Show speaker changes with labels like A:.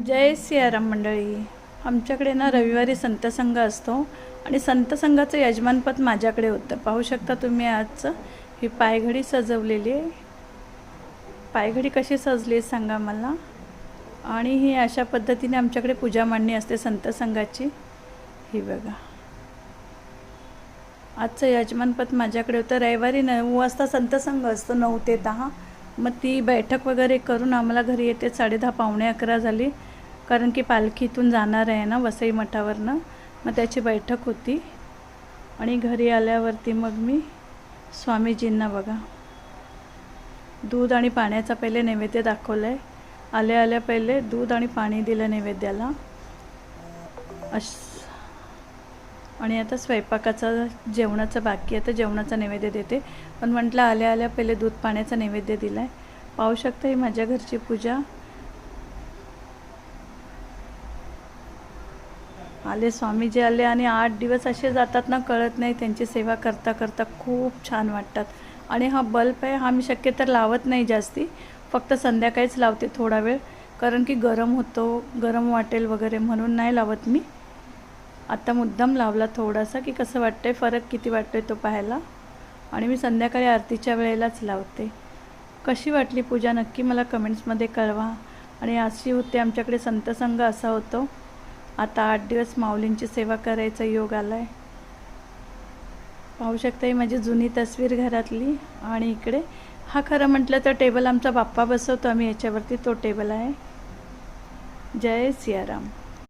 A: जय सियाराम मंडळी. आमच्याकडे ना रविवारी संतसंग असतो आणि संतसंघाचं यजमानपद माझ्याकडे होतं. पाहू शकता तुम्ही आजचं ही पायघडी सजवलेली आहे. पायघडी कशी सजली आहे सांगा मला. आणि ही अशा पद्धतीने आमच्याकडे पूजा मांडणी असते संतसंघाची. ही बघा, आजचं यजमानपद माझ्याकडे होतं. रविवारी 9 वाजता संतसंघ असतो, 9 ते 10. मग ती बैठक वगैरे करून आम्हाला घरी येते 10:30 पावणे 11 झाली. कारण की पालखी इथून जाणार आहे ना वसई मठावरनं, मग त्याची बैठक होती. आणि घरी आल्यावरती मग मी स्वामीजींना बघा दूध आणि पाण्याचा पहिले नैवेद्य दाखवलं आहे. आल्या पहिले दूध आणि पाणी दिलं नैवेद्याला. आणि आता स्वयंपाकाचं जेवणाचं बाकी आहे, तर जेवणाचा नैवेद्य देते. पण म्हटलं आल्या पहिले दूध पाण्याचा नैवेद्य दिला आहे. पाहू शकता ही माझ्या घरची पूजा. आले स्वामीजी आले आणि 8 दिवस असे जातात ना कळत नाही. त्यांची सेवा करता करता खूप छान वाटतात. आणि हा बल्ब आहे, हा मी शक्यतो लावत नाही जास्ती, फक्त संध्याकाळीच लावते थोडा वेळ. कारण की गरम होतो, गरम वाटेल वगैरे म्हणून नाही लावत मी. आता मुद्दाम लावला थोडासा की कसं वाटतंय, फरक किती वाटतोय तो पाहायला. आणि मी संध्याकाळी आरतीच्या वेळेलाच लावते. कशी वाटली पूजा नक्की मला कमेंट्समध्ये कळवा. आणि अशी होते आमच्याकडे संतसंघ असा होतो. आता 8 दिवस माऊलींची सेवा करायचा योग आला आहे. पाहू शकता ही माझी जुनी तस्वीर घरातली. आणि इकडे हा खरं म्हटलं तर टेबल आमचा बाप्पा बसवतो आम्ही याच्यावरती, तो टेबल आहे. जय सियाराम.